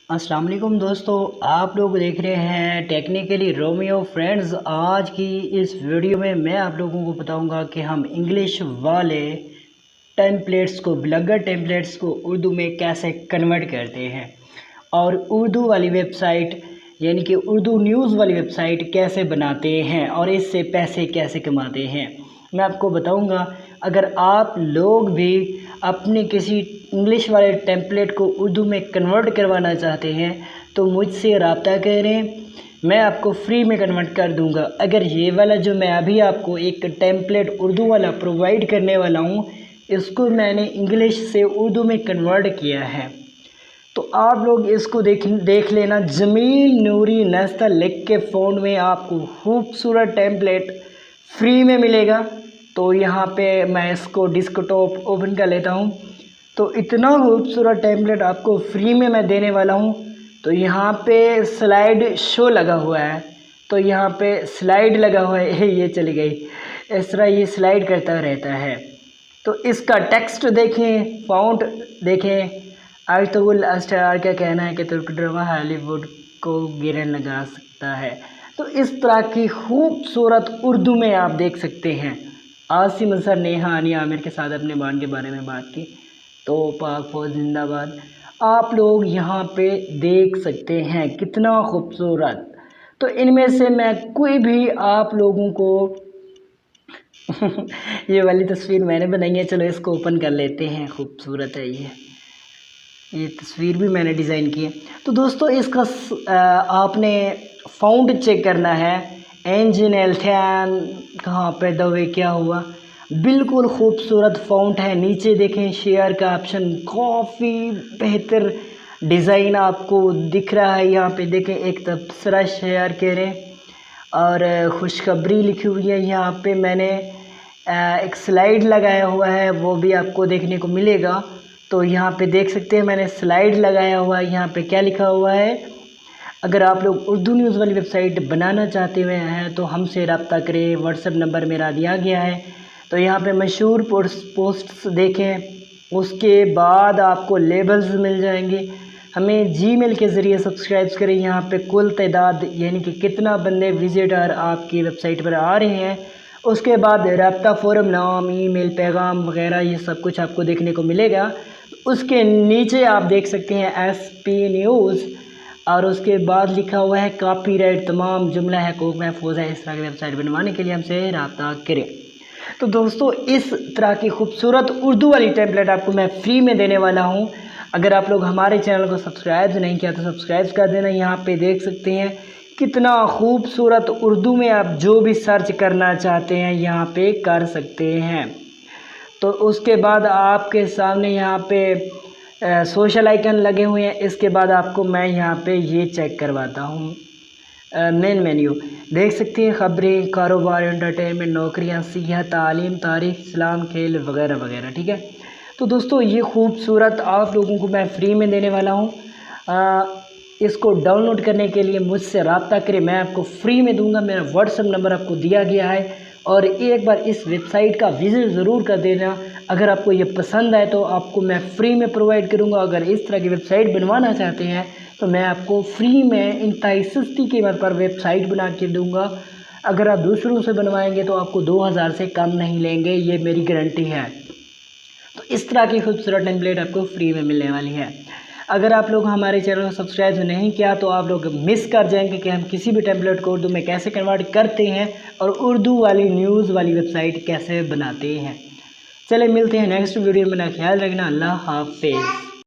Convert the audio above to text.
अस्सलाम वालेकुम दोस्तों, आप लोग देख रहे हैं टेक्निकली रोमियो फ्रेंड्स। आज की इस वीडियो में मैं आप लोगों को बताऊंगा कि हम इंग्लिश वाले टेम्पलेट्स को, ब्लॉगर टेम्पलेट्स को उर्दू में कैसे कन्वर्ट करते हैं और उर्दू वाली वेबसाइट यानी कि उर्दू न्यूज़ वाली वेबसाइट कैसे बनाते हैं और इससे पैसे कैसे कमाते हैं, मैं आपको बताऊंगा। अगर आप लोग भी अपने किसी इंग्लिश वाले टेम्पलेट को उर्दू में कन्वर्ट करवाना चाहते हैं तो मुझसे रब्ता करें, मैं आपको फ्री में कन्वर्ट कर दूंगा। अगर ये वाला जो मैं अभी आपको एक टेम्पलेट उर्दू वाला प्रोवाइड करने वाला हूँ, इसको मैंने इंग्लिश से उर्दू में कन्वर्ट किया है, तो आप लोग इसको देख लेना। जमील नूरी नेस्ता लिख के फ़ोन में आपको खूबसूरत टेम्पलेट फ्री में मिलेगा। तो यहाँ पे मैं इसको डिस्कटॉप ओपन कर लेता हूँ। तो इतना खूबसूरत टेम्पलेट आपको फ्री में मैं देने वाला हूँ। तो यहाँ पे स्लाइड शो लगा हुआ है, तो यहाँ पे स्लाइड लगा हुआ है, ये चली गई। इस तरह ये स्लाइड करता रहता है। तो इसका टेक्स्ट देखें, फ़ॉन्ट देखें। आज तो वो स्टार का कहना है कि तुर्क ड्रामा हॉलीवुड को गिरने लगा सकता है। तो इस तरह की खूबसूरत उर्दू में आप देख सकते हैं। आसिम अंसर, नेहा आनिया आमिर के साथ अपने बांड के बारे में बात की। तो पाक फौज जिंदाबाद आप लोग यहाँ पे देख सकते हैं, कितना खूबसूरत। तो इनमें से मैं कोई भी आप लोगों को ये वाली तस्वीर मैंने बनाई है, चलो इसको ओपन कर लेते हैं। खूबसूरत है ये तस्वीर भी मैंने डिज़ाइन की है। तो दोस्तों इसका आपने फ़ॉन्ट चेक करना है। इंजन एल्थैन कहाँ पे दवे क्या हुआ, बिल्कुल खूबसूरत फ़ॉन्ट है। नीचे देखें शेयर का ऑप्शन, काफ़ी बेहतर डिज़ाइन आपको दिख रहा है। यहाँ पे देखें एक तबसरा शेयर करें और खुशखबरी लिखी हुई है। यहाँ पे मैंने एक स्लाइड लगाया हुआ है, वो भी आपको देखने को मिलेगा। तो यहाँ पे देख सकते हैं मैंने स्लाइड लगाया हुआ है। यहाँ पे क्या लिखा हुआ है, अगर आप लोग उर्दू न्यूज़ वाली वेबसाइट बनाना चाहते हुए हैं तो हमसे रब्ता करें, व्हाट्सएप नंबर मेरा दिया गया है। तो यहाँ पे मशहूर पोस्ट्स देखें, उसके बाद आपको लेबल्स मिल जाएंगे। हमें जीमेल के ज़रिए सब्सक्राइब करें। यहाँ पे कुल तादाद यानी कि कितना बंदे विजिटर आपकी वेबसाइट पर आ रहे हैं, उसके बाद रब्ता फ़ोरम नाम, ईमेल, पैगाम वगैरह ये सब कुछ आपको देखने को मिलेगा। उसके नीचे आप देख सकते हैं SP न्यूज़ और उसके बाद लिखा हुआ है कॉपीराइट, तमाम जुमला हकूक़ महफूज है। इस तरह की वेबसाइट बनवाने के लिए हमसे रब्ता करें। तो दोस्तों इस तरह की खूबसूरत उर्दू वाली टेम्पलेट आपको मैं फ्री में देने वाला हूँ। अगर आप लोग हमारे चैनल को सब्सक्राइब नहीं किया तो सब्सक्राइब कर देना। यहाँ पे देख सकते हैं कितना खूबसूरत उर्दू में आप जो भी सर्च करना चाहते हैं यहाँ पे कर सकते हैं। तो उसके बाद आपके सामने यहाँ पे सोशल आइकन लगे हुए हैं। इसके बाद आपको मैं यहाँ पे ये चेक करवाता हूँ। मेन मेन्यू देख सकते हैं, ख़बरें, कारोबार, एंटरटेनमेंट, नौकरियाँ, सियाहत, तालीम, तारीख़, इस्लाम, खेल वगैरह वगैरह। ठीक है, तो दोस्तों ये खूबसूरत आप लोगों को मैं फ्री में देने वाला हूँ। इसको डाउनलोड करने के लिए मुझसे रब्ता करें, मैं आपको फ्री में दूंगा। मेरा व्हाट्सएप नंबर आपको दिया गया है और एक बार इस वेबसाइट का विज़िट ज़रूर कर देना। अगर आपको ये पसंद आए तो आपको मैं फ्री में प्रोवाइड करूँगा। अगर इस तरह की वेबसाइट बनवाना चाहते हैं तो मैं आपको फ्री में इंतहाई सस्ती कीमत पर वेबसाइट बना के दूँगा। अगर आप दूसरों से बनवाएंगे तो आपको 2000 से कम नहीं लेंगे, ये मेरी गारंटी है। तो इस तरह की खूबसूरत टेम्पलेट आपको फ्री में मिलने वाली है। अगर आप लोग हमारे चैनल को सब्सक्राइब नहीं किया तो आप लोग मिस कर जाएंगे कि हम किसी भी टेम्पलेट को उर्दू में कैसे कन्वर्ट करते हैं और उर्दू वाली न्यूज़ वाली वेबसाइट कैसे बनाते हैं। चले मिलते हैं नेक्स्ट वीडियो में, ना ख्याल रखना। अल्लाह हाफिज़।